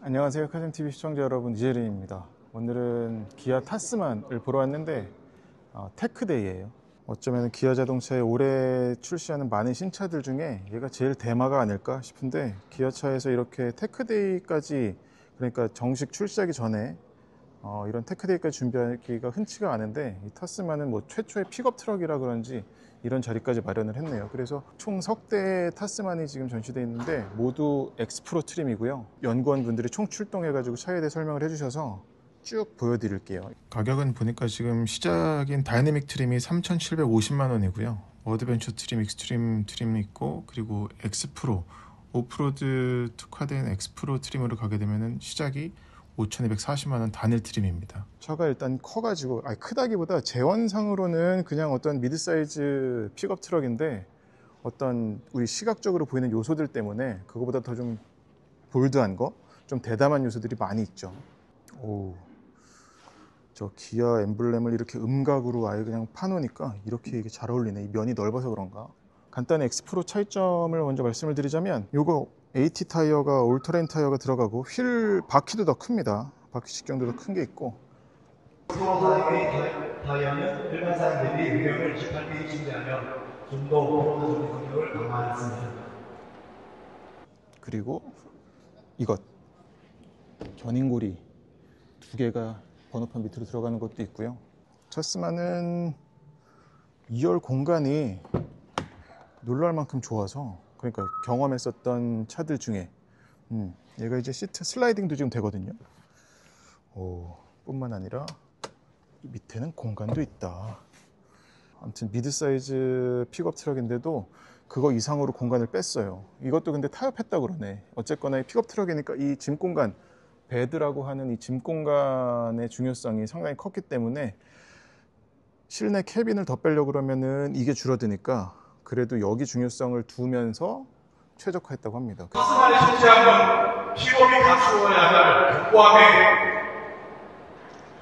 안녕하세요. 카즘TV 시청자 여러분, 이재린입니다. 오늘은 기아 타스만을 보러 왔는데 테크데이예요. 어쩌면 기아 자동차에 올해 출시하는 많은 신차들 중에 얘가 제일 대마가 아닐까 싶은데, 기아차에서 이렇게 테크데이까지, 그러니까 정식 출시하기 전에 이런 테크데이까지 준비하기가 흔치가 않은데, 이 타스만은 뭐 최초의 픽업 트럭이라 그런지 이런 자리까지 마련을 했네요. 그래서 총 석 대의 타스만이 지금 전시되어 있는데 모두 엑스프로 트림이고요. 연구원분들이 총 출동해가지고 차에 대해 설명을 해주셔서 쭉 보여드릴게요. 가격은 보니까 지금 시작인 다이내믹 트림이 3,750만 원이고요. 어드벤처 트림, 익스트림 트림이 있고, 그리고 엑스프로, 오프로드 특화된 엑스프로 트림으로 가게 되면 시작이 5,240만 원 단일 트림입니다. 차가 일단 커가지고, 크다기보다 재원상으로는 그냥 어떤 미드사이즈 픽업 트럭인데, 어떤 우리 시각적으로 보이는 요소들 때문에 그거보다 더 좀 볼드한 거, 좀 대담한 요소들이 많이 있죠. 오, 저 기아 엠블렘을 이렇게 음각으로 아예 그냥 파놓으니까 이렇게 이게 잘 어울리네. 이 면이 넓어서 그런가. 간단히 엑스프로 차이점을 먼저 말씀을 드리자면, 요거 AT 타이어가 올터레인 타이어가 들어가고, 휠 바퀴도 더 큽니다. 바퀴 직경도 더 큰 게 있고, 타이어는 일반 사양 대비 위력을 28mm 증대하면 좀 더 오프로드 정리 성격을 강화했습니다. 그리고 이것 견인고리 두 개가 번호판 밑으로 들어가는 것도 있고요. 타스만은 2열 공간이 놀랄 만큼 좋아서, 그러니까 경험했었던 차들 중에 얘가 이제 시트 슬라이딩도 지금 되거든요. 뿐만 아니라 밑에는 공간도 있다. 아무튼 미드 사이즈 픽업 트럭인데도 그거 이상으로 공간을 뺐어요. 이것도 근데 타협했다고 그러네. 어쨌거나 이 픽업 트럭이니까 이 짐 공간, 베드라고 하는 이 짐 공간의 중요성이 상당히 컸기 때문에, 실내 캐빈을 더 빼려고 그러면은 이게 줄어드니까 그래도 여기 중요성을 두면서 최적화했다고 합니다. 타스만의 실제함은 픽업이 갖추어야 할 견고함에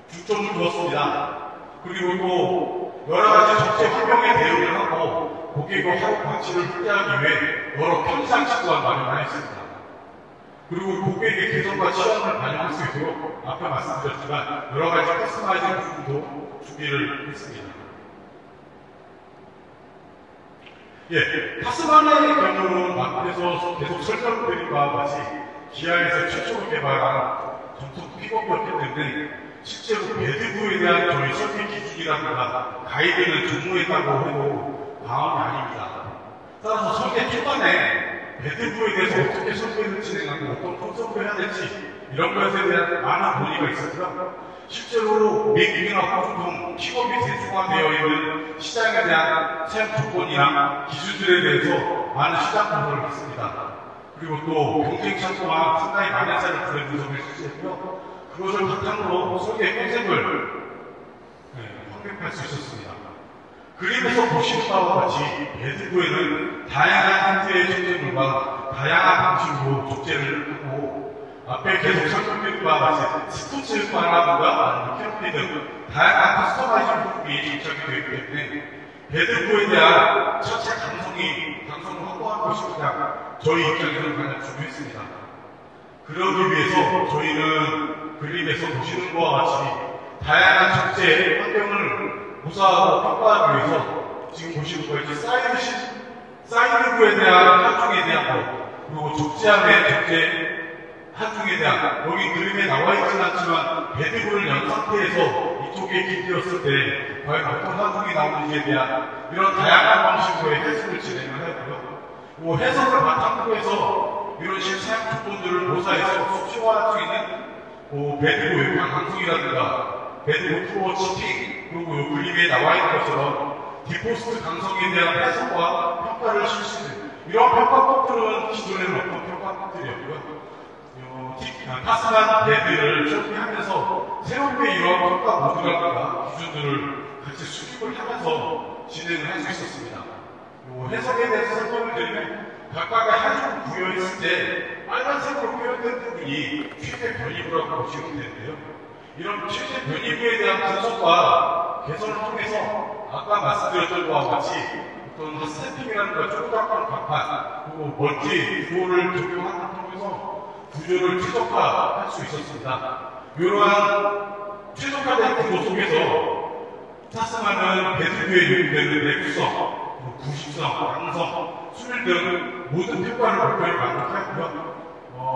중점을 두었습니다. 그리고 또 여러 가지 정책 환경에 대응을 하고 고객의 방치를 확대하기 위해 여러 편의장치 또한 마련하였습니다. 그리고 고객의 개성과 취향을 반영할 수 있도록 앞에 말씀드렸지만 여러 가지 커스터마이징 부분도 준비를 했습니다. 타스만의 경우는 앞에서 계속 설명드린 바와 같이 기아에서 최초로 개발한 정통 픽업이었기 때문에 실제로 배드부에 대한 저희 설계 기준이라든가 가이드는 전무했다고 해도 과언이 아닙니다. 따라서 설계 초반에 배드부에 대해서 어떻게 설계를 진행하고 어떤 컨셉을 해야 될지 이런 것에 대한 많은 논의가 있었고요. 실제로 미국이나 호주 등 픽업이 대중화되어 있는 시장에 대한 사용 조건이나 기준들에 대해서 많은 시장 분석을 했습니다. 그리고 또 경쟁차 또한 상당히 많은 차를 구해 분석을 실시했고요. 그것을 바탕으로 설계 컨셉을 확립할 수 있었습니다. 그림에서 보시는 바와 같이 배드부에는 다양한 형태의 촉재물과 다양한 방식으로 촉재를 하고, 앞에 계속 설명드린 바와 같이 스포츠 바라든가 캐노피 등 다양한 커스터마이징 부분이 장착이 되기 때문에 배드부에 대한 차체 감성을 확보하는 것이 가장 저희 입장에서는 가장 중요했습니다. 그러기 위해서 저희는 그림에서 보시는 것과 같이 다양한 적재 환경을 무사하고 평가하기 위해서 지금 보시는 것같이 사이드부에 대한 한중에 대한 것, 그리고 적재함의 적재 한중에 대한, 여기 그림에 나와 있지는 않지만 배드부를 연 상태에서 이쪽에 기울였을 때 과연 어떤 한중이 나오는지에 대한 이런 다양한 방식으로의 해석을 진행을 하고요. 해석을 바탕으로 해서 이런 실사용 조건들을 모사해서 수치화할 수 있는 배드부 강성이라든가 배드부 프로 치팅, 그리고 이 그림에 나와 있는 것처럼 디포스트 강성에 대한 해석과 평가를 실시하는 이런 평가법들은 기존에는 없던 평가법들이었고요. 타스만 배드를 설계하면서 새롭게 이런 평가 모듈과 기준들을 같이 수립을 하면서 진행을 할 수 있었습니다. 해석에 대해서 설명을 드리면, 각각의 한 줄 부여있을 때 빨간색으로 표현된 부분이 최대 변이부라고 보시면 되는데요. 이런 최대 변이부에 대한 분석과 개선을 통해서 아까 말씀드렸던 것과 같이 어떤 스태핑이라든가 쪼그닥한 간판, 그리고 멀티 구호를 적용하는 통해서 구조를 최적화할 수 있었습니다. 이러한 최적화된 구조 속에서 타스만은 배드뷰에 요구되는 내구성, 구식성, 양성, 수밀 등 모든 평가를 목표에 만족하였고요.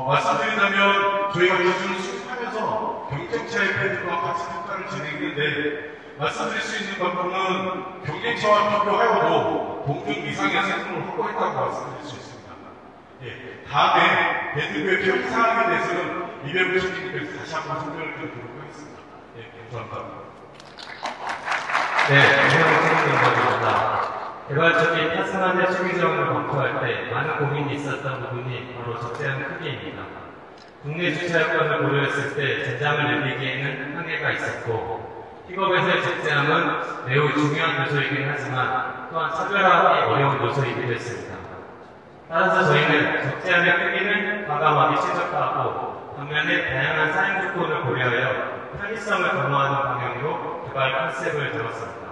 말씀드린다면 저희가 기준을 수립하면서 경쟁차의 배드와 같이 평가를 진행했는데 말씀드릴 수 있는 것으로는 경쟁차와 비교하여도 동등 이상의 상품을 확보했다고 말씀드릴 수 있습니다. 예, 다음에 배드뷰의 표기 사항에 대해서는 이배우 총장님께서 다시 한번 설명을 드리도록 하겠습니다. 예, 감사합니다. 네, 이배우 총장님입니다. 개발적인 타스만의 초기 지원을 검토할 때 많은 고민이 있었던 부분이 바로 적재함 크기입니다. 국내 주차권을 고려했을 때 젠장을 늘리기에는 한계가 있었고 픽업에서의 적재함은 매우 중요한 요소이긴 하지만 또한 차별화하기 어려운 요소이기도 했습니다. 따라서 저희는 적재함의 크기를 과감하게 최적화하고 반면에 다양한 사용 조건을 고려하여 편의성을 도모하는 방향으로 개발 컨셉을 잡았습니다.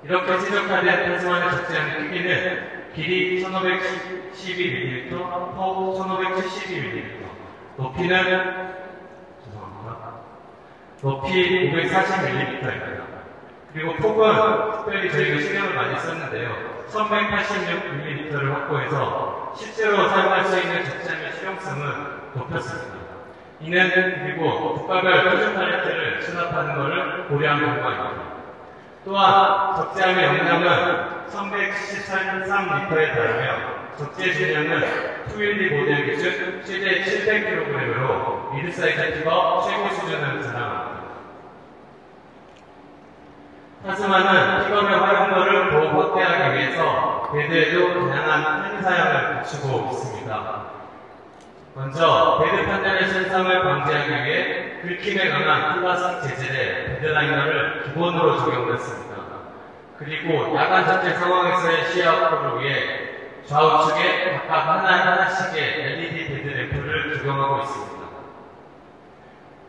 이렇게 최적화된 타스만의 적재함의 크기는 길이 1512mm, 폭 1572mm, 높이 540mm입니다. 그리고 폭은 특별히 저희가 신경을 많이 썼는데요. 1186mm를 확보해서 실제로 사용할 수 있는 적재함의 실용성을 높였습니다. 이는 그리고 국가별 표준 팔레트를 수납하는 것을 고려한 결과입니다. 또한 적재함의 용량은 1173L에 달하며 적재 중량은 212 모델 기준 최대 700kg으로 미드사이즈 픽업 최고 수준을 자랑합니다. 타스만은 픽업의 활용도를 더욱 확대하기 위해서 배드에도 다양한 편의 사양을 갖추고 있습니다. 먼저 배드 판넬의 손상을 방지하기 위해 긁힘에 강한 플라스틱 재질의 배드라이너를 기본으로 적용했습니다. 그리고 야간 자체 상황에서의 시야 확보를 위해 좌우측에 각각 하나씩의 LED 배드 램프를 적용하고 있습니다.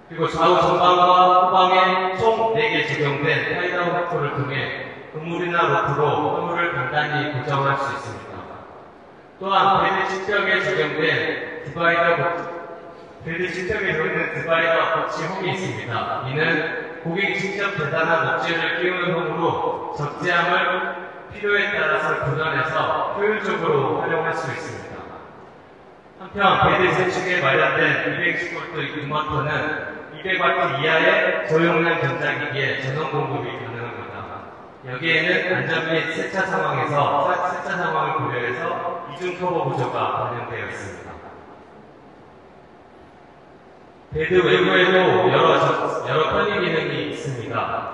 그리고 좌우 전방과 후방에 총 4개 적용된 타이다운 램프를 통해 그물이나 로프로 화물을 간단히 고정할 수 있습니다. 또한 배드 측벽에 적용된 배드 측벽에 적용된 디바이더 거치 홈이 있습니다. 이는 고객이 직접 대단한 목재를 끼우는 홈으로 적재함을 필요에 따라서 분할해서 효율적으로 활용할 수 있습니다. 한편 배드 제축에 마련된 210V 인버터는 200W 이하의 저용량 전자기기에 전원 공급이 가능합니다. 여기에는 안전 및 세차 상황에서 세차 상황을 고려해서 이중 커버 구조가 반영되어 있습니다. 배드 외부에도 여러 편의 기능이 있습니다.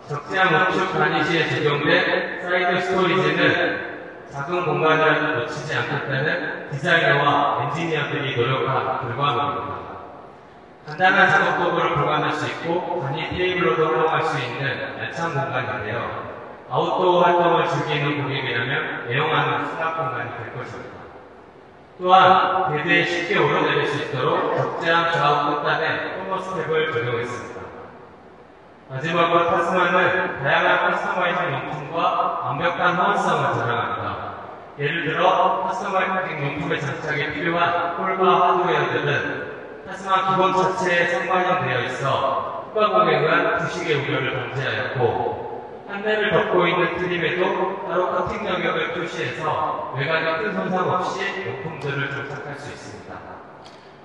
적재함 우측 가니시에 적용된 사이드 스토리지는 작은 공간을 놓치지 않겠다는 디자이너와 엔지니어들이 노력한 결과물입니다. 간단한 작업 도구를 보관할 수 있고 간이 테이블로도 활용할 수 있는 알찬 공간인데요. 아웃도어 활동을 즐기는 고객이라면 애용하는 수납 공간이 될 것입니다. 또한 배드에 쉽게 오르내릴 수 있도록 적재함 좌우 끝단에 코너 스텝을 적용했습니다. 마지막으로 타스만은 다양한 커스터마이징 용품과 완벽한 호환성을 자랑합니다. 예를 들어 커스터마이징 용품의 장착에 필요한 홀과 하드웨어들은 타스만 기본 자체에 선반영되어 있어 후가 공에 의한 부식의 우려를 방지하였고 판넬을 덮고 있는 트림에도 따로 커팅 영역을 표시해서 외관에 큰 손상 없이 용품들을 장착할 수 있습니다.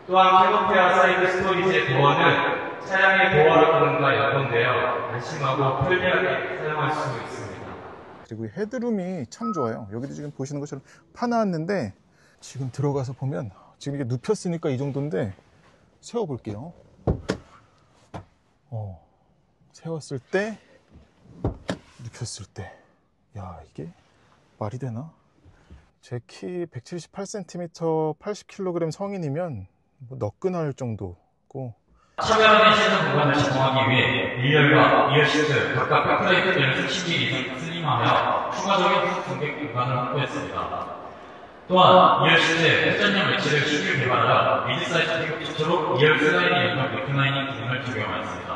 또한 캐노피와 사이드 스토리지의 도어는 차량의 도어락 기능과 연동되어 안심하고 편리하게 사용할 수 있습니다. 그리고 헤드룸이 참 좋아요. 여기도 지금 보시는 것처럼 파놨는데 지금 들어가서 보면 지금 이게 눕혔으니까 이 정도인데 세워볼게요. 세웠을 때 눕혔을 때 야, 이게 말이 되나? 제 키 178cm 80kg 성인이면 뭐 너끈할 정도고 차별화된 시선 공간을 제공하기 위해 1열과 2열 시트 각각 백플레이트를 10mm 이상 슬림하며 추가적인 후속 공격 공간을 확보했습니다. 또한 2열 시트에 회전형 매치를 신규 개발하여 미드사이즈 픽업 최초로 2열 슬라이딩 연결 리클라이닝 기능을 적용하였습니다.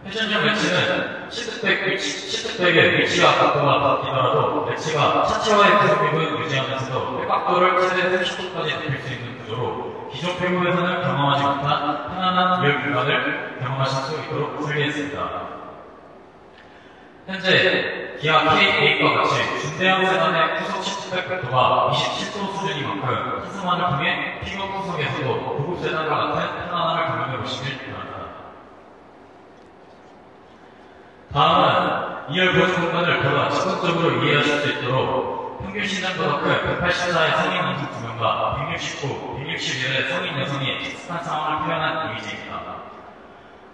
회전형 매치는 시트백의 위치와 각도가 바뀌더라도 매치가 차체와의 구속력을 유지하면서도 백각도를 최대 30도까지 높일 수 있는 구조로 기존 피부에서는 경험하지 못한 편안한 이열 공간을 경험하실 수 있도록 설계했습니다. 현재 기아 K8과 같이 중대형 세단의 후속 시트백 각도가 27도 수준인 만큼 타스만을 통해 픽업 구석에서도 고급 세단과 같은 편안함을 경험해 보시길 바랍니다. 다음은 2열 보조 공간을 보다 직관적으로 이해하실 수 있도록 평균 신장보다 큰 184의 성인 남성 2명과 169, 161의 성인 여성이 비슷한 상황을 표현한 이미지입니다.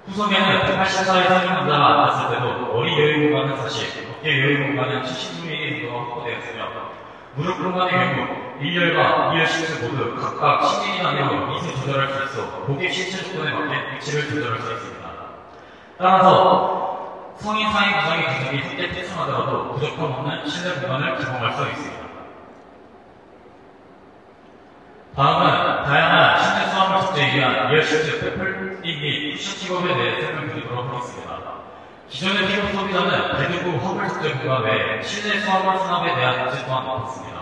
후석에는 184의 성인 남자가 앉았을 때도 머리 여유 공간은 40, 어깨 여유 공간은 76mm 정도가 확보되었으며 무릎 공간의 경우 1열과 2열 시트 모두 각각 10mm 단위로 미세 조절할 수 있어 고객 신체 조건에 맞게 위치를 조절할 수 있습니다. 따라서 성인 상인 구성의 구성이 함께 태순하더라도 부족함 없는 실내 공간을 제공할 수 있습니다. 다음은 다양한 실내 수화물 탑재에 위한 2열 시트 페플 및 쿠션 픽업에 대해 설명드리도록 하겠습니다. 기존의 픽업 소비자는 배드부 화물 탑재 공간 외에 실내 수화물 수납에 대한 문제 또한 높았습니다.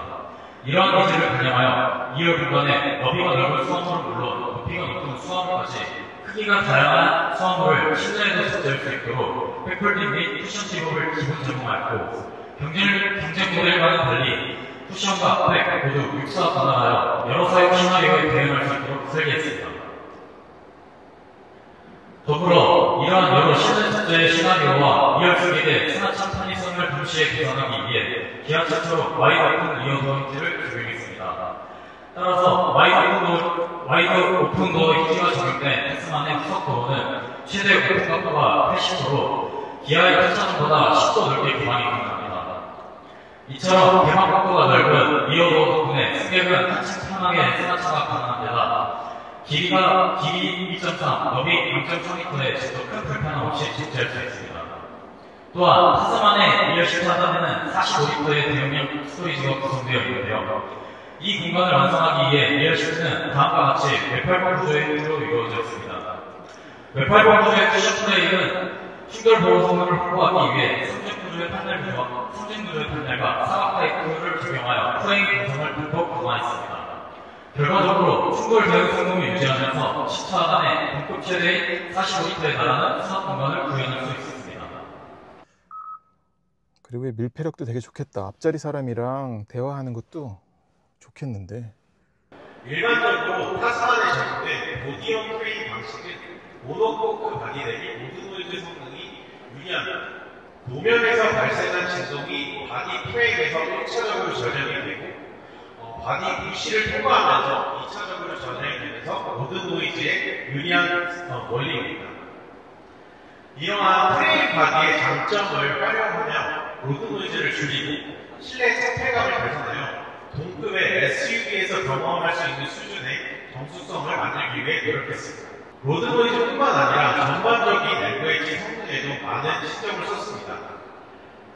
이러한 니즈를 반영하여 2열 공간에 너비가 넓은 수화물은 물론 높이가 높은 수화물까지 크기가 다양한 수화물을 실내에도 탑재할 수 있도록 페플 및 쿠션 픽업을 기본 제공하였고 경쟁 모델과는 달리 쿠션과 백 모두 육사 분할하여 여러 사용 시나리오에 대응할 수 있도록 설계했습니다. 더불어 이러한 여러 실내 탑재의 시나리오와 2열 설계대 스나찬 편의성을 동시에 개선하기 위해 기아 최초로 와이드 오픈 리어 도어 히트를 적용했습니다. 따라서 와이드 오픈 도어 히트가 적용된 타스만의 후석 도어는 최대 오픈 각도가 80도로 기아의 타차전보다 10도 넓게 개방이 가능합니다. 이처럼 개방 각도가 넓은 리어 도어 덕분에 승객은 한층 편하게 승하차가 가능한 데다 길이 2.3, 너비 0.3m에 직접 큰 불편 없이 적재할 수 있습니다. 또한 타스만의 2열 시트 하단에는 45리터의 대용량 스토리지가 구성되어 있는데요. 이 공간을 완성하기 위해 2열 시트는 다음과 같이 웹8번 구조의 형태로 이루어졌습니다. 웹8번 구조의 쿠션 프레임은 충돌 보호 성능을 확보하기 위해 삼중 구조의 판넬과 사각 파이프를 적용하여 프레임 구성을 불법 강화했습니다. 결과적으로 충돌 대응 성능을 유지하면서 시트 하단에 동급 최대의 45리터에 달하는 수납 공간을 구현할 수 있습니다. 그리고 밀폐력도 되게 좋겠다. 앞자리 사람이랑 대화하는 것도 좋겠는데. 일반적으로 타스만에 적용된 보디온 프레임 방식은 모노코크 바디 대비 모드 노이즈 성능이 유리합니다. 도면에서 발생한 진동이 바디 프레임에서 1차적으로 전염이 되고 바디 부시를 통과하면서 2차적으로 전염이 되면서 모드 노이즈에 유리한 원리입니다. 이러한 프레임 바디의 장점을 활용하며 로드 노이즈를 줄이고 실내 상태감을 개선하여 동급의 SUV에서 경험할 수 있는 수준의 정수성을 만들기 위해 노력했습니다. 로드 노이즈뿐만 아니라 전반적인 LVH 성능에도 많은 신경을 썼습니다.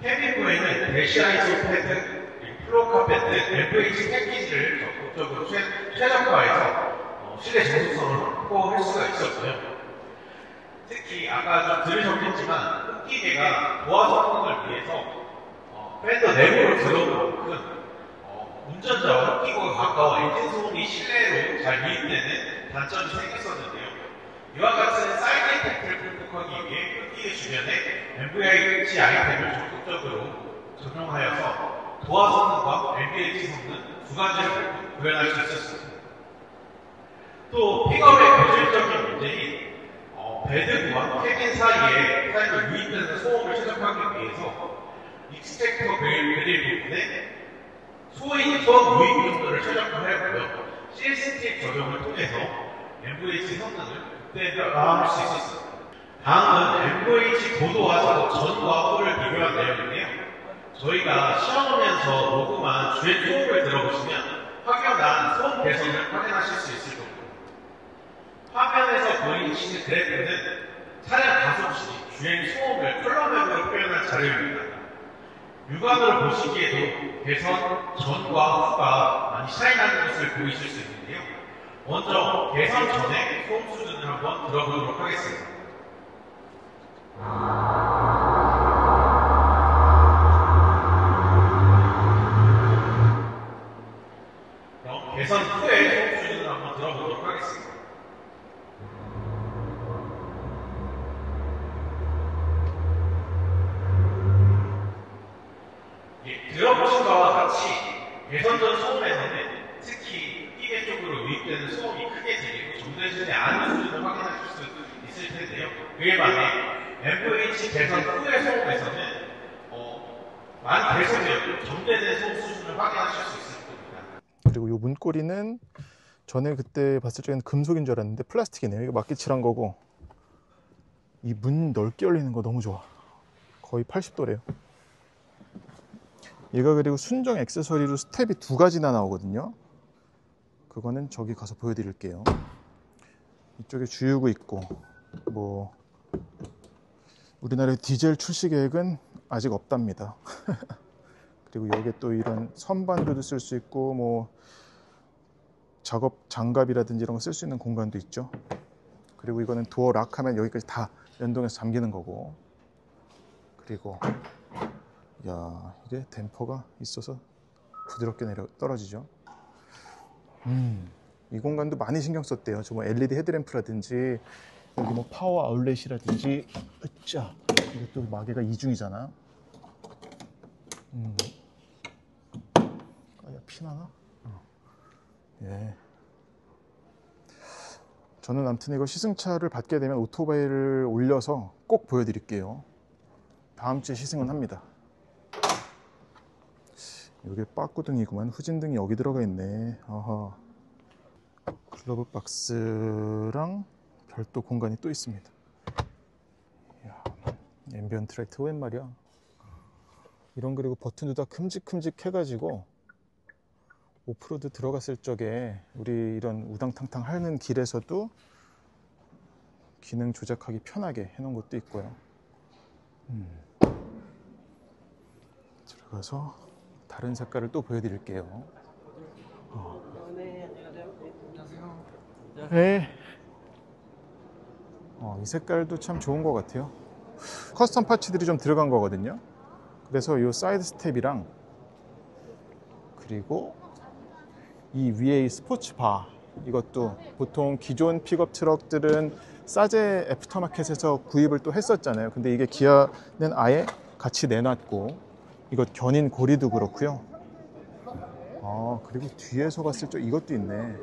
페미부에는 대시 아이소 패드, 플로어 카펫 등 LVH 패키지를 적극적으로 최적화해서 실내 정수성을 확보할 수가 있었고요. 특히 아까 좀 들으셨겠지만 흡기계가 도화 성능을 위해서 팬더 내부로 들어오는 만큼 운전자와 흡기구가 가까워 엔진 소음이 실내로 잘 유입되는 단점이 생겼었는데요. 이와 같은 사이드 이펙트를 극복하기 위해 흡기계 주변에 MVH 아이템을 적극적으로 적용하여서 도화 성능과 MVH 성능 두 가지를 구현할 수 있었습니다. 또 픽업의 고질적인 문제인 베드부와 캐빈 사이에 유입되는 소음을 최적화하기 위해서 익스트랙터 그릴 부분에 소음 유입 정도를 최적화하였고요. CST 적용을 통해서 MVH 성능을 극대화할 수 있었습니다. 다음은 MVH 고도와 전과 후를 비교한 내용인데요. 저희가 시험하면서 녹음한 주행 소음을 들어보시면 확연한 소음 개선을 확인하실 수 있을 겁니다. 화면에서 보이시는 그래프는 차량 가속 시 주행 소음을 컬러맵으로 표현한 자료입니다. 육안으로 보시기에도 개선 전과 후가 많이 차이나는 것을 보이실 수 있는데요. 먼저 개선 전에 소음 수준을 한번 들어보도록 하겠습니다. 그럼 개선 후에 소음 수준을 한번 들어보도록 하겠습니다. 엔진의 안전 수준을 확인하실 수 있을 텐데요. 그에 반해 MVH 개선 후의 소음에서는 많은 개선되었고 정제된 소음 수준을 확인하실 수 있을 겁니다. 그리고 이 문고리는 전에 그때 봤을 적에는 금속인 줄 알았는데 플라스틱이네요. 이거 막기 칠한 거고, 이 문 넓게 열리는 거 너무 좋아. 거의 80도래요. 얘가 그리고 순정 액세서리로 스텝이 2가지나 나오거든요. 그거는 저기 가서 보여드릴게요. 이쪽에 주유구 있고, 뭐 우리나라의 디젤 출시 계획은 아직 없답니다. 그리고 여기에 또 이런 선반도도 쓸 수 있고, 뭐 작업 장갑이라든지 이런 거 쓸 수 있는 공간도 있죠. 그리고 이거는 도어 락하면 여기까지 다 연동해서 잠기는 거고. 그리고 야, 이게 댐퍼가 있어서 부드럽게 떨어지죠. 이 공간도 많이 신경 썼대요. 저 뭐 LED 헤드램프라든지 여기 뭐 파워 아울렛이라든지. 으짜, 이것도 마개가 이중이잖아. 야, 피나나? 예. 저는 아무튼 이거 시승차를 받게 되면 오토바이를 올려서 꼭 보여드릴게요. 다음 주에 시승은 합니다. 이게 빠꾸등이구만. 후진등이 여기 들어가 있네. 아하. 글러브 박스랑 별도 공간이 또 있습니다. 이야, 앰비언트 라이트 웬 말이야. 이런, 그리고 버튼도 다 큼직큼직 해가지고 오프로드 들어갔을 적에 우리 이런 우당탕탕 하는 길에서도 기능 조작하기 편하게 해놓은 것도 있고요. 들어가서 다른 색깔을 또 보여드릴게요. 네. 이 색깔도 참 좋은 것 같아요. 커스텀 파츠들이 좀 들어간 거거든요. 그래서 이 사이드 스텝이랑, 그리고 이 위에 이 스포츠 바, 이것도 보통 기존 픽업 트럭들은 싸제 애프터마켓에서 구입을 또 했었잖아요. 근데 이게 기아는 아예 같이 내놨고, 이것 견인 고리도 그렇고요. 그리고 뒤에서 봤을 때 이것도 있네.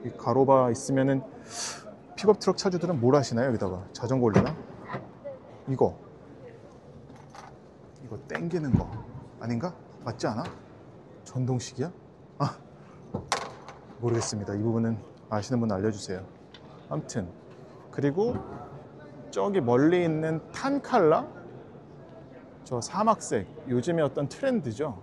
이 가로바 있으면은 픽업 트럭 차주들은 뭘 하시나요? 여기다가 자전거 올리나? 이거 당기는 거 아닌가? 맞지 않아? 전동식이야? 모르겠습니다. 이 부분은 아시는 분 알려주세요. 아무튼, 그리고 저기 멀리 있는 탄 칼라, 저 사막색, 요즘의 어떤 트렌드죠.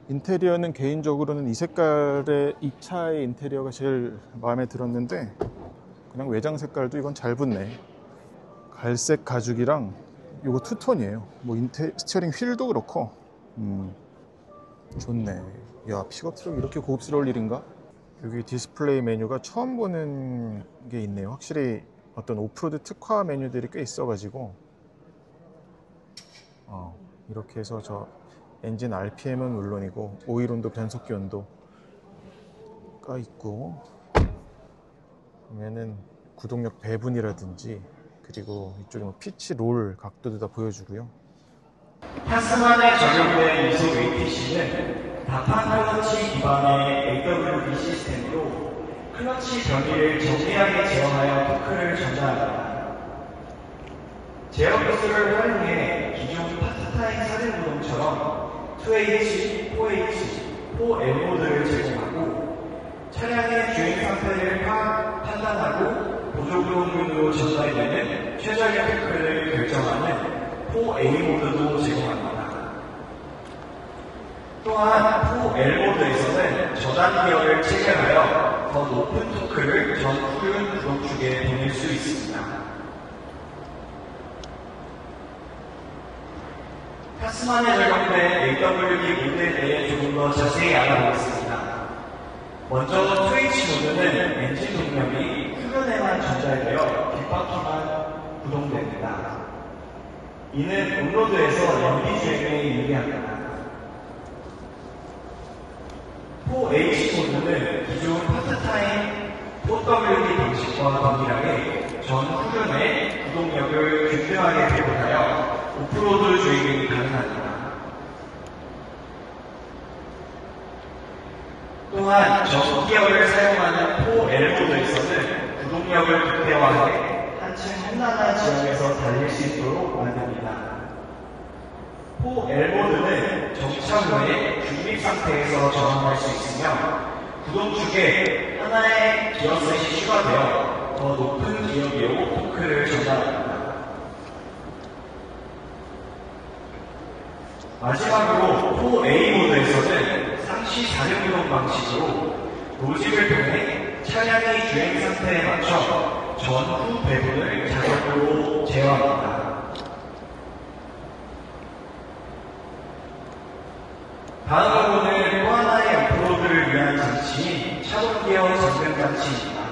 인테리어는 개인적으로는 이 색깔의 이 차의 인테리어가 제일 마음에 들었는데, 그냥 외장 색깔도 이건 잘 붙네. 갈색 가죽이랑 요거 투톤이에요. 뭐 스티어링 휠도 그렇고 좋네. 야, 픽업 트럭 이렇게 고급스러울 일인가? 여기 디스플레이 메뉴가 처음 보는 게 있네요. 확실히 어떤 오프로드 특화 메뉴들이 꽤 있어가지고 이렇게 해서 저 엔진 RPM은 물론이고 오일 온도, 변속기 온도가 있고, 보면은 구동력 배분이라든지, 그리고 이쪽에 뭐 피치 롤 각도도 다 보여주고요. 타스만에 적용된 이속 ATC는 다판 클러치 기반의 AWD 시스템으로 클러치 변이를 정밀하게 제어하여 토크를 전달합니다. 제어 기술을 활용해 기존 파트타임 사륜구동처럼 2H, 4H, 4L 모드를 제공하고, 차량의 주행 상태를 판단하고 보조구동으로 전달되는 최적의 토크를 결정하는 4A 모드도 제공합니다. 또한 4L 모드에서는 저단 기어를 체결하여 더 높은 토크를 전 후륜 구동축에 보낼 수 있습니다. 타스만에 적용된 AWD 모드에 대해 조금 더 자세히 알아보겠습니다. 먼저 2H 모드는 엔진 동력이 후륜에만 전달되어 뒷바퀴만 구동됩니다. 이는 온로드에서 연비 주행에 유리합니다. 4H 모드는 기존 파트타임 4WD 방식과 동일하게 전 후륜의 구동력을 균등하게 배분하여 오프로드 주행이 가능합니다. 또한 전 기어를 사용하는 L모드에서는 구동력을 극대화해 한층 험난한 지형에서 달릴 수 있도록 만듭니다. 포 L모드는 정차 후에 중립 상태에서 저항할 수 있으며 구동축에 하나의 기어셋이 추가되어 더 높은 기어기로 토크를 전달합니다. 마지막으로 포 A모드에서는 상시 자력이동 방식으로 로직을 통해 차량의 주행 상태에 맞춰 전후 배분을 자동으로 제어합니다. 다음으로는 또 하나의 오프로드를 위한 장치인 차동기어 잠금 장치입니다.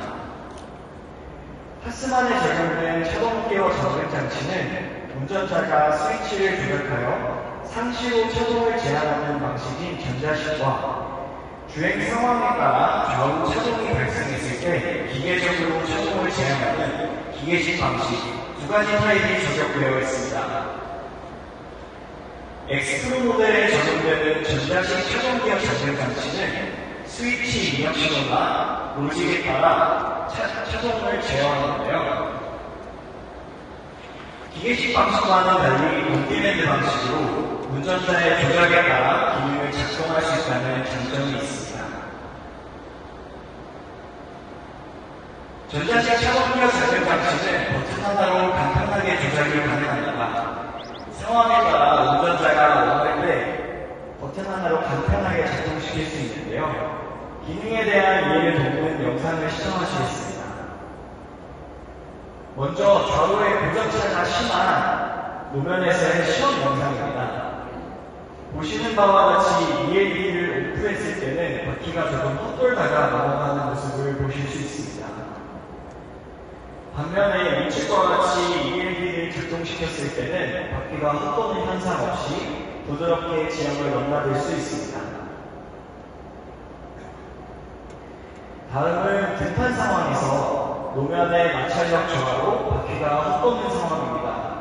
타스만에 적용된 차동기어 잠금 장치는 운전자가 스위치를 조작하여 상시로 차동을 제한하는 방식인 전자식과 주행 상황에 따라 좌우 차동이 발생했을 때 기계적으로 차동을 제한하는 기계식 방식 두 가지 타입이 적용되어 있습니다. 엑스프로 모델에 적용되는 전자식 차동기어 잠금 장치는 스위치 입력 신호나 로직에 따라 차동을 제어하는데요. 기계식 방식과는 달리 온디맨드 방식으로 운전자의 조작에 따라 기능을 작동할 수 있다는 장점이 있습니다. 전자식 차동기어 잠금 장치는 버튼 하나로 간편하게 조작이 가능합니다. 상황에 따라 운전자가 원할 때 버튼 하나로 간편하게 작동시킬 수 있는데요. 기능에 대한 이해를 돕는 영상을 시청하시겠습니다. 먼저 좌우의 고정차가 심한 노면에서의 시험 영상입니다. 보시는 바와 같이 ELD를 오프했을 때는 바퀴가 조금 헛돌다가 넘어가는 모습을 보실 수 있습니다. 반면에 우측과 같이 ELD를 작동시켰을 때는 바퀴가 헛도는 현상 없이 부드럽게 지형을 넘나들 수 있습니다. 다음은 등판 상황에서 노면의 마찰력 저하로 바퀴가 헛도는 상황입니다.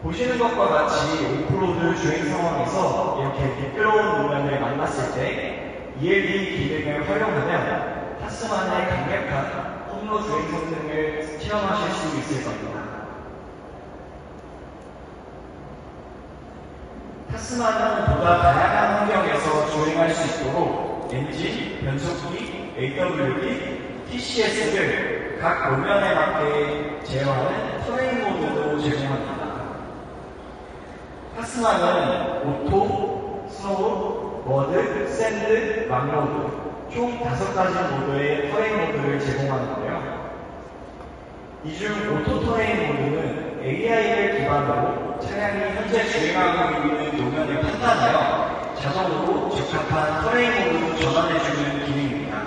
보시는 것과 같이 오프로드 주행 상황에서 이렇게 미끄러운 노면을 만났을 때 ELD 기능을 활용하면 타스만의 강력한 홈로 주행 성능을 체험하실 수 있을 겁니다. 타스만은 보다 다양한 환경에서 주행할 수 있도록 엔진, 변속기, AWD, TCS를 각 노면에 맞게 제어하는 터레인 모드도 제공합니다. 타스만은 오토, 스노우, 머드, 샌드, 락로드 총 5가지 모드의 터레인 모드를 제공하는데요. 이 중 오토 터레인 모드는 AI를 기반으로 차량이 현재 주행하고 있는 노면을 판단하여 자동으로 적합한 터레인 모드로 전환해주는 기능입니다.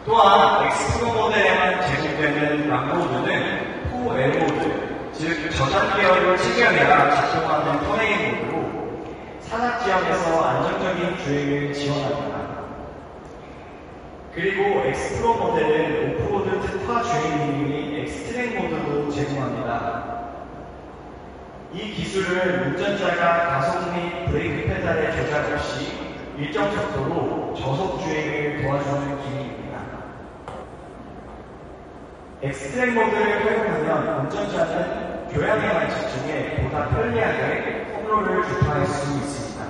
또한 엑스프로 모델에만 제공되는 락모드는 포 L모드, 즉 저장 계열을 체결해야 작동하는 터레인 모드로 산악 지역에서 안정적인 주행을 지원합니다. 그리고 엑스프로 모델은 오프로드 특화 주행 기능인 엑스트랙 모드도 제공합니다. 이 기술은 운전자가 가속 및 브레이크 페달의 조작 없이 일정 속도로 저속 주행을 도와주는 기능입니다. 엑스트랙 모드를 활용하면 운전자는 교량에만 집중해 보다 편리하게 통로를 주파할 수 있습니다.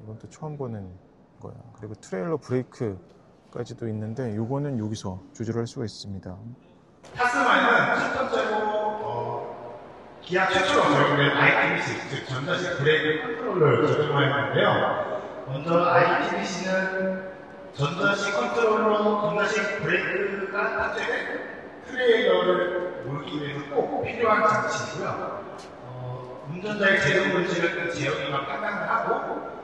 이건 또 처음 보는 거야. 그리고 트레일러 브레이크까지도 있는데 이거는 여기서 조절할 수가 있습니다. 타스만은 첫 번째로 기아 최초로 적용된 ITBC, 즉 전자식 브레이크 컨트롤러를 적용하였는데요. 먼저 ITBC는 전자식 컨트롤러, 전자식 브레이크가 탑재된 트레일러를 몰기 위해서 꼭 필요한 장치이고요. 운전자의 제동 물질을 제어기가 판단을 하고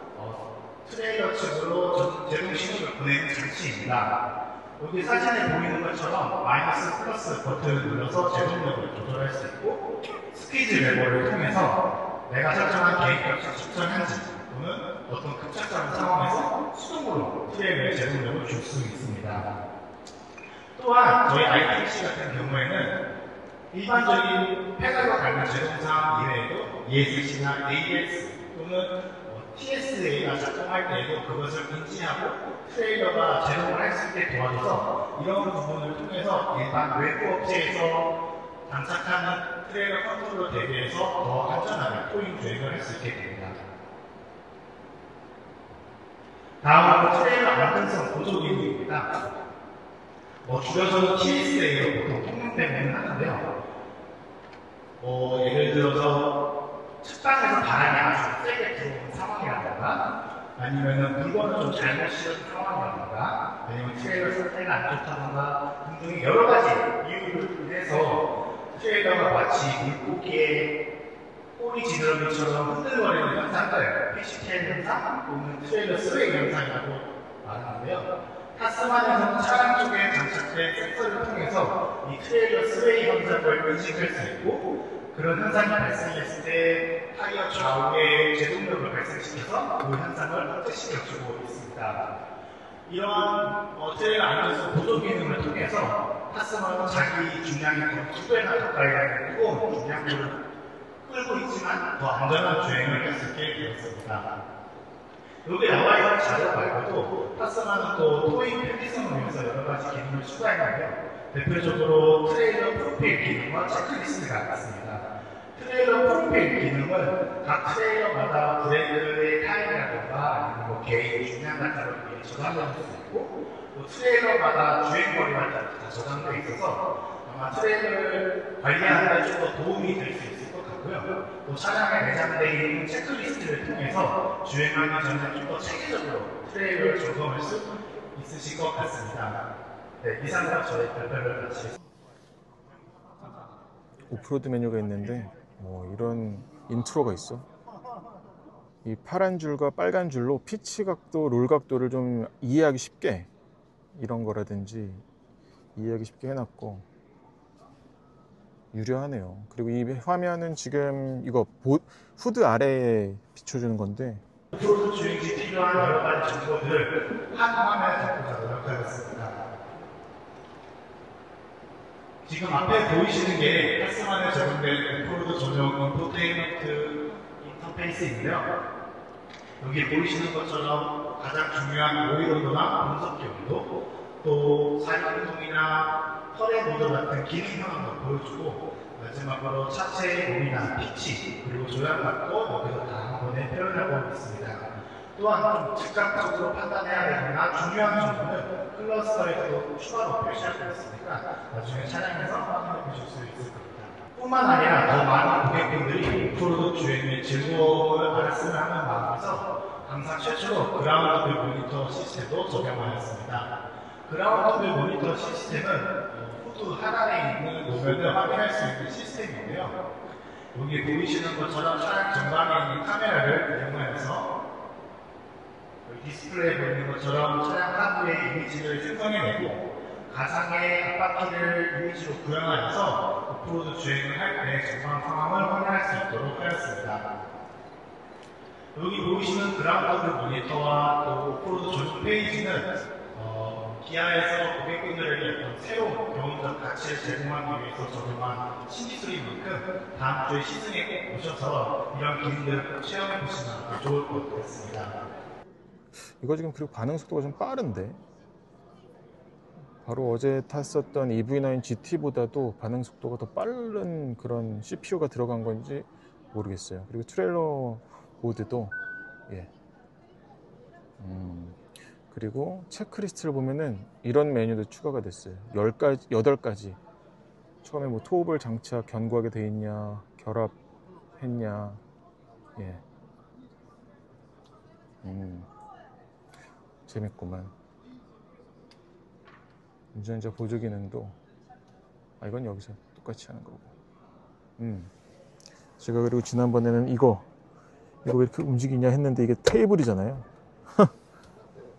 트레일러 측으로 제동 신호를 보내는 장치입니다. 여기 사진에 보이는 것처럼 마이너스 플러스 버튼을 눌러서 제동력을 조절할 수 있고 스피드 레버를 통해서 내가 설정한 계획값을 측정한지 또는 어떤 급작스러운 상황에서 수동으로 트레일러의 제동력을 줄 수 있습니다. 또한 저희 ITBC 같은 경우에는 일반적인 페달과 닮은 제동사 이외에도 ESC나 ABS 또는 TSA가 작동할 때에도 그것을 인지하고 트레일러가 제동을 할 수 있게 도와줘서 이런 부분을 통해서 일반 외부 업체에서 장착하는 트레일러 컨트롤러 대비해서 더 안전하게 토잉 주행을 할 수 있게 됩니다. 다음은 트레일러 안전성 보조 기능입니다. 줄여서는 TSA로 보통 통용되기는 하는데요. 예를 들어서 측방에서 바람이 아주 세게 들어오는 상황이라든가 아니면은 물건을 좀 잘못 실은 상황이라든가 아니면 트레일러 상태가 안 좋다든가 등등 여러 가지 이유를 인해서 트레일러가 마치 물고기의 꼬리 지느러미처럼 흔들거리는 현상을 피치테일 현상 또는 트레일러 스웨이 현상이라고 말하는데요. 타스만에서는 차량 쪽에 장착된 센서를 통해서 이 트레일러 스웨이 현상을 인식할 수 있고 그런 현상이 발생했을 때 타이어 좌우에 제동력을 발생시켜서 그 현상을 억제시켜주고 있습니다. 이러한 트레일러 안전성 보조 기능을 통해서 타스만은 자기 중량이 거의 2배나 가까이 되는 무거운 중량물을 끌고 있지만 더 안전한 주행을 할 수 있게 되었습니다. 여기 나와 있는 자료 말고도 타스만은 또 토잉 편의성을 위해서 여러 가지 기능을 추가했는데요. 대표적으로 트레일러 프로필 기능과 체크리스트가 있습니다. 트레일러 프로필 기능은 각 트레일러마다 브레이크의 타임이라든가 아니면 개인 중량 같은 걸 저장할 수 있고 또 트레일러마다 주행거리가 다 저장되어 있어서 아마 트레일러를 관리하는 데 좀 더 도움이 될 수 있을 것 같고요. 또 차량에 내장되어 있는 체크리스트를 통해서 주행하기 전에 좀 더 체계적으로 트레일러를 점검할 수 있으실 것 같습니다. 네, 이상으로 저희 발표를 마치겠습니다. 오프로드 메뉴가 있는데 이런 인트로가 있어. 이 파란 줄과 빨간 줄로 피치 각도, 롤 각도를 좀 이해하기 쉽게 이런 거라든지 이해하기 쉽게 해놨고 유려하네요. 그리고 이 화면은 지금 이거 후드 아래에 비춰주는 건데 오프로드 주행 시 필요한 여러 가지 정보들을 한 화면에 담고자 노력하였습니다. 지금 앞에 보이시는 게 타스만에 적용된 오프로드 전용 인포테인먼트 인터페이스인데요. 여기 보이시는 것처럼 가장 중요한 오일 온도나 분석기 온도, 또 사륜동이나 털의 모드 같은 기능 현황도 보여주고 마지막으로 차체의 몸이나 피치, 그리고 조향각도 여기서 다 한 번에 표현하고 있습니다. 또한 좀 즉각적으로 판단해야 되거나 중요한 정보는 클러스터에서도 추가로 표시하고 있으니까 나중에 차량에서 확인해 보실 수 있을 겁니다. 뿐만 아니라 더 많은 고객분들이 오프로드 주행의 즐거움을 알았으면 하는 마음에서 항상 최초로 그라운드 모니터 시스템도 적용하였습니다. 그라운드 모니터 시스템은 후드 하단에 있는 노면을 확인할 수 있는 시스템인데요. 여기 보이시는 것처럼 차량 전방에 있는 카메라를 이용하여서 디스플레이에 보이는 것처럼 차량 하부의 이미지를 생성해내고 가상의 앞바퀴를 이미지로 구현하여서 오프로드 주행을 할 때 전방 상황을 확인할 수 있도록 하였습니다. 여기 보이시는 그라운드 모니터와 또 오프로드 전용 페이지는 기아에서 고객분들에게 어떤 새로운 경험적 가치를 제공하기 위해서 적용한 신기술인 만큼 다음 주에 시승에 꼭 오셔서 이런 기능들을 꼭 체험해 보시면 좋을 것 같습니다. 이거 지금 그리고 반응 속도가 좀 빠른데 바로 어제 탔었던 EV9 GT보다도 반응 속도가 더 빠른 그런 CPU가 들어간 건지 모르겠어요. 그리고 트레일러 보드도 그리고 체크리스트를 보면은 이런 메뉴도 추가가 됐어요. 8가지. 처음에 뭐 토우볼 장착 견고하게 돼 있냐, 결합했냐, 재밌구만. 운전자 보조 기능도 이건 여기서 똑같이 하는 거고. 제가 그리고 지난번에는 이거 왜 이렇게 움직이냐 했는데 이게 테이블이잖아요.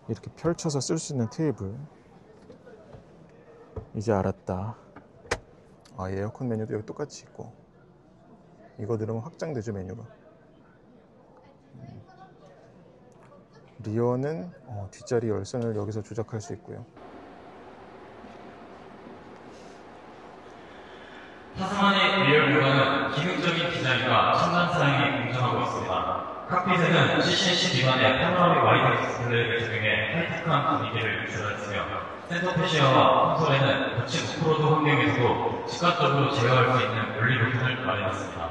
이렇게 펼쳐서 쓸 수 있는 테이블. 이제 알았다. 에어컨 메뉴도 여기 똑같이 있고. 이거 들으면 확장되죠, 메뉴가. 리어는 뒷자리 열선을 여기서 조작할 수 있고요. 타스만의 리얼 공간은 기능적인 디자인과 첨단 사양이 공존하고 있습니다. 칵핏에는 TS는 CCNC 기반의 파노라믹 와이드 디스플레이를 적용해 하이테크한 분위기를 유출하였으며 센터페시아와 콘솔에는 거친 오프로드 환경에서도 직관적으로 제어할 수 있는 원리 부분을 마련했습니다.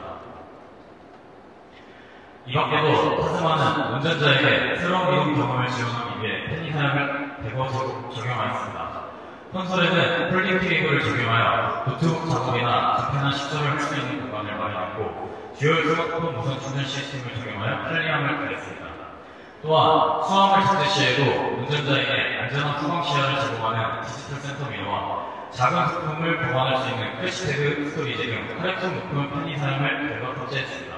이 밖에도 타스마는 운전자에게 새로운 이동 경험을 지원하기 위해 편의 사양을 대거 적용하였습니다. 콘솔에는 폴딩 케이블을 적용하여 노트북 작업이나 간편한 식사를 할 수 있는 공간을 마련했고 듀얼 스마트폰 무선 충전 시스템을 적용하여 편리함을 가했습니다. 또한 수화물 탑재 시에도 운전자에게 안전한 수강 시야를 제공하는 디지털 센터 미러와 작은 소품을 보관할 수 있는 크래시태그 스토리지 등 혈액형 높은 편의 사양을 대거 탑재했습니다.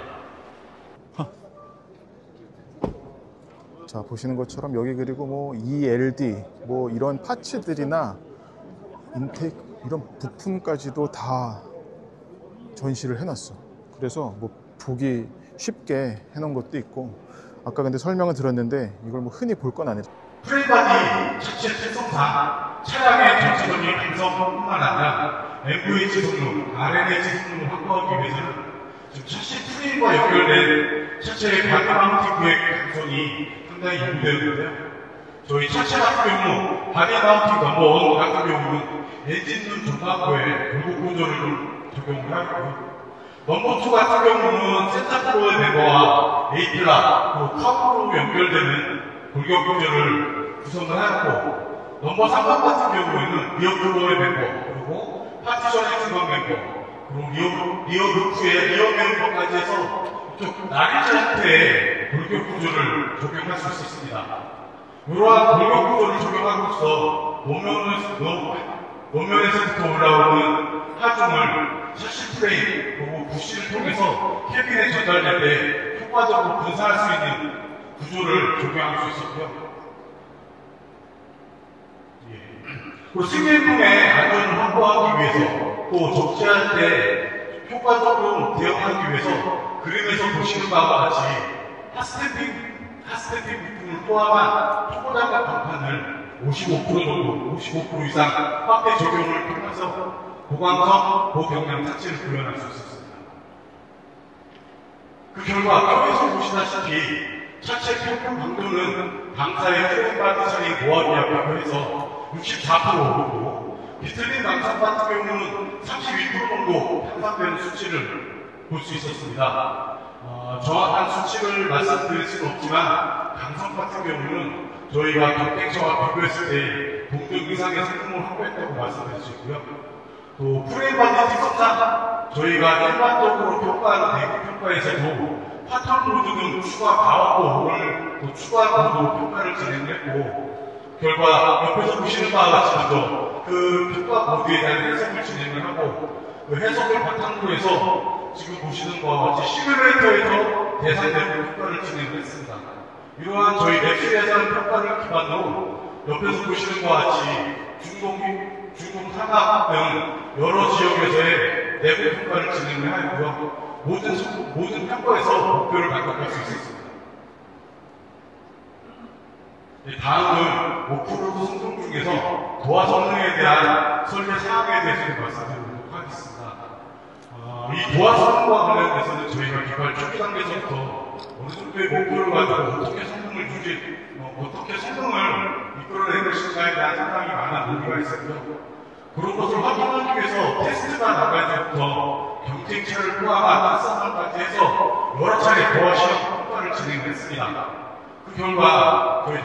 자, 보시는 것처럼 여기 그리고 뭐 ELD 뭐 이런 파츠들이나 인테이크 이런 부품까지도 다 전시를 해놨어. 그래서 뭐 보기 쉽게 해놓은 것도 있고, 아까 근데 설명을 들었는데 이걸 뭐 흔히 볼 건 아니야. 프레임바디 자체 특성상 차량의 전체적인 감성뿐만 아니라 MVH 성능, RNH 성능을 확보하기 위해서는 지금 차체 프레임과 연결된 차체의 바디 마운팅 구의 감성이 상당히 요구되는데요. 저희 차체 같은 경우 바디 마운팅 넘버 1 같은 경우는 엔진룸 전반부에 굴곡 조절을 좀 적용을 하고요. 넘버 2 같은 경우는 센터 프로의 멤버와 A플라, 그리고 카우프로 연결되는 골격 조절을 구성을 하였고, 넘버 3번 같은 경우에는 리어 프로의 멤버, 그리고 파티션의 중간 멤버, 그리고 리어 루프의 리어 멤버까지 해서 이쪽 나리지 형태의 골격 구조를 적용할 수 있었습니다. 이러한 골격 구조를 적용함으로써 노면에서부터 올라오는 하중을 샤시 프레임, 그리고 부시를 통해서 캐빈에 전달될 때 효과적으로 분산할 수 있는 구조를 적용할 수 있었고요. 그리고 승객분의 안전을 확보하기 위해서 또 적재할 때 효과적으로 대응하기 위해서 그림에서 보시는 바와 같이 핫스태핑 부품을 포함한 초고장갑 방판을 55% 정도, 55% 이상 확대 적용을 통해서 고광석, 고경량 탑재를 구현할 수 있었습니다. 그 결과 여기서 보시다시피 차체 평균 강도는 당사의 프레임 바디 차량 모하기와 비교해서 64%고 비틀린 당사 같은 경우는 32% 정도 향상되는 수치를 볼 수 있었습니다. 정확한 수치를 말씀드릴 수는 없지만 강성 같은 경우는 저희가 경쟁차와 비교했을 때 동등 이상의 성능을 확보했다고 말씀드릴 수 있고요. 또 프레임 바디 특성상 저희가 일반적으로 평가하는 대기 평가에서도 파턴 모드 등 추가 가압도를 또 추가 모드로 평가를 진행했고, 결과 옆에서 보시는 바와 같이 먼저 그 평가 모드에 대한 해석을 진행을 하고, 그 해석을 바탕으로 해서 지금 보시는 바와 같이 시뮬레이터에서 대상되는 평가를 진행을 했습니다. 이러한 저희 랩실 예산 평가를 기반으로 옆에서 보시는 바와 같이 중동 상하 등 여러 지역에서의 내부 평가를 진행을 하였고요. 모든 평가에서 목표를 만족할 수 있었습니다. 다음은 오프로드 성능 중에서 도화 성능에 대한 설계 사항에 대해서 말씀드리도록 하겠습니다. 이 도화 성능과 관련해서는 저희가 개발 초기 단계에서부터 어느 정도의 목표를 가지고 어떻게 성능을 이끌어낼 것인가에 대한 상당히 많은 논의가 있었고요. 그런 것을 확인하기 위해서 테스트가 나갈 때부터 경쟁차를 포함한 타스마까지 해서 여러 차례 도화 시험 평가를 진행했습니다. 그 결과 저희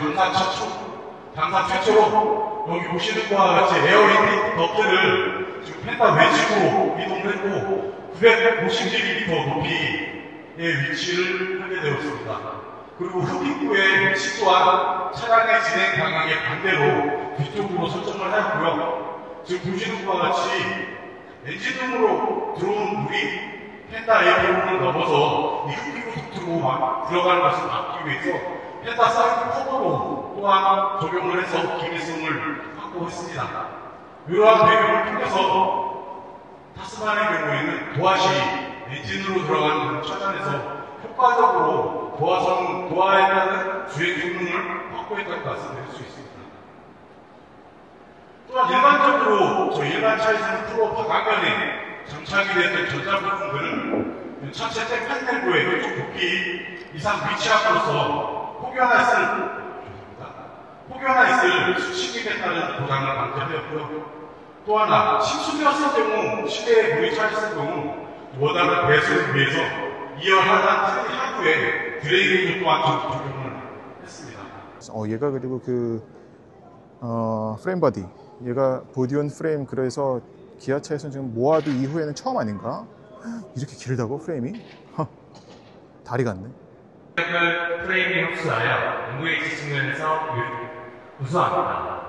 당사 최초로 여기 보시는 것과 같이 에어 인테이크 덕트를 지금 펜타 외측으로 이동했고 950mm 높이의 위치를 하게 되었습니다. 그리고 흡입구의 위치 또한 차량의 진행 방향의 반대로 뒤쪽으로 설정을 하였고요. 지금 보시는 것과 같이 엔진룸으로 들어오는 물이 펜타 에어를 넘어서 이 흡입구 덕트로 들어가는 것을 막기 위해서 펜타 사이드 커버로 또한 적용을 해서 기밀성을 확보했습니다. 이러한 배경을 통해서 타스만의 경우에는 도화시 엔진으로 들어가는 차량에서 효과적으로 도화에 따른 주행 성능을 확보했다고 말씀드릴 수 있습니다. 또한 일반적으로 일반 차에서는 프로 방향면에 장착이 되는 전자부품들은 차체 땡판넬부에 왼쪽 부피 이상 위치함으로써 혹여나 있을 수치기에 따른 고장을 방지하였고요. 또 하나, 침수되었을 경우 실내에 물이 차 있을 경우 워낙을 배수를 위해서 이어하는 트리 하부에 드레이닝 또한 적용을 했습니다. 얘가 그리고 프레임 바디, 얘가 보디온 프레임, 그래서 기아차에서는 지금 모하드 이후에는 처음 아닌가? 이렇게 길다고 프레임이? 다리 같네. 프레임이 흡수하여 MVH 측면에서 우수합니다.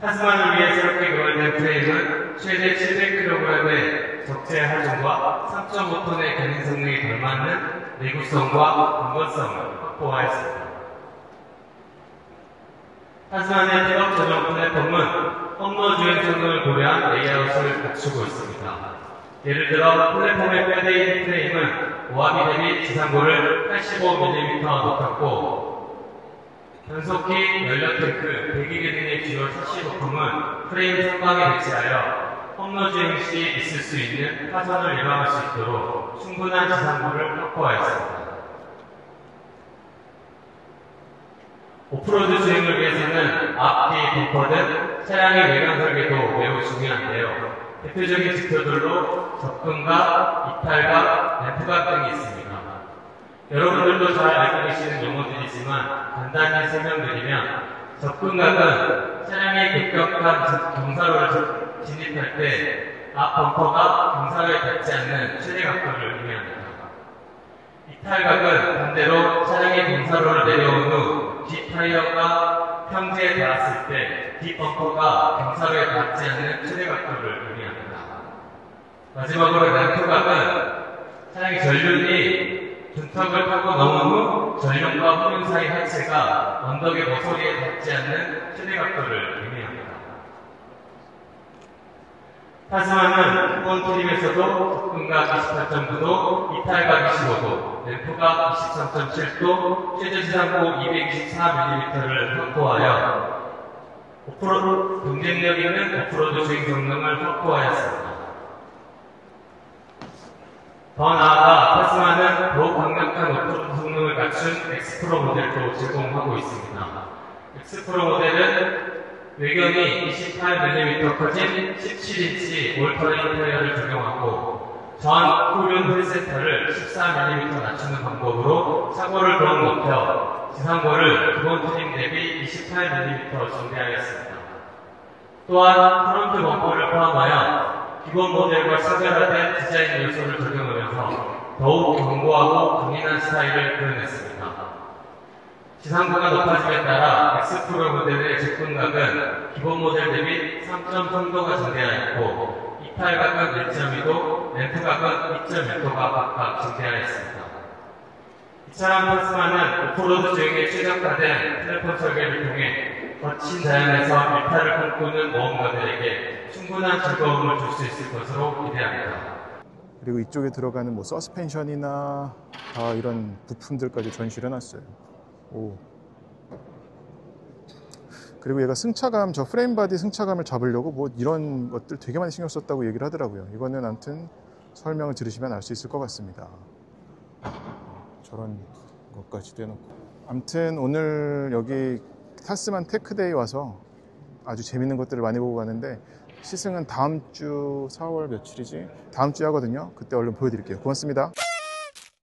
타스만을 위해 새롭게 개발된 프레임은 최대 700kg의 적재 하중과 3.5톤의 견인 성능이 걸맞는 내구성과 근거성을 확보하였습니다. 타스만의 픽업 전용 플랫폼은 험로 주행 성능을 고려한 레이아웃을 갖추고 있습니다. 예를 들어 플랫폼의 뼈대인 프레임은 모하비 대비 지상고를 85mm 높였고 변속기, 연료 탱크, 배기계 등의 주요 샤시 부품은 프레임 상방에 배치하여 험로 주행 시 있을 수 있는 파손을 예방할 수 있도록 충분한 지상고를 확보하였습니다. 오프로드 주행을 위해서는 앞뒤 범퍼 등 차량의 외관 설계도 매우 중요한데요. 대표적인 지표들로 접근각, 이탈각, 램프각 등이 있습니다. 여러분들도 잘 알고 계시는 용어들이지만 간단히 설명드리면 접근각은 차량의 급격한 경사로를 진입할 때 앞 범퍼가 경사로에 닿지 않는 최대 각도를 의미합니다. 이탈각은 반대로 차량의 경사로를 내려온 후 뒷타이어가 평지에 닿았을 때 뒷범퍼가 경사로에 닿지 않는 최대 각도를 의미합니다. 마지막으로 램프각은 차량의 전륜이 중턱을 타고 넘은 후 전륜과 후륜 사이 하체가 언덕의 모서리에 닿지 않는 최대 각도를 의미합니다. 타스만은 후본 트림에서도 접근각 28.9도, 이탈각 25도, 램프각 23.7도, 최대 지상고 224mm를 확보하여 경쟁력 있는 오프로드 주행 성능을 확보하였습니다. 더 나아가 타스만은 더욱 강력한 오프로드 성능을 갖춘 엑스프로 모델도 제공하고 있습니다. 엑스프로 모델은 외경이 28mm 커진 17인치 올터레인 타이어를 적용하고 전 후륜 휠센터를 14mm 낮추는 방법으로 차고를 더욱 높여 지상고를 기본 트림 대비 28mm 증대하였습니다. 또한 프론트 범퍼를 포함하여 기본 모델과 차별화된 디자인 요소를 적용하면서 더욱 견고하고 강인한 스타일을 표현했습니다. 지상고가 높아짐에 따라 엑스프로 모델의 접근각은 기본 모델 대비 3.3도가 증대하였고 이탈각은 1.2도, 램프각은 2.1도가 각각 증대하였습니다. 이처럼 타스만은 오프로드 주행에 최적화된 플랫폼 설계를 통해 거친 자연에서 일탈을 꿈꾸는 모험가들에게 충분한 즐거움을 줄 수 있을 것으로 기대합니다. 그리고 이쪽에 들어가는 뭐 서스펜션이나 이런 부품들까지 전시를 해놨어요. 오. 그리고 얘가 승차감, 저 프레임 바디 승차감을 잡으려고 뭐 이런 것들 되게 많이 신경 썼다고 얘기를 하더라고요. 이거는 아무튼 설명을 들으시면 알 수 있을 것 같습니다. 저런 것까지도 해놓고. 아무튼 오늘 여기 타스만 테크데이 와서 아주 재밌는 것들을 많이 보고 가는데, 시승은 다음 주 4월 며칠이지? 다음 주에 하거든요. 그때 얼른 보여드릴게요. 고맙습니다.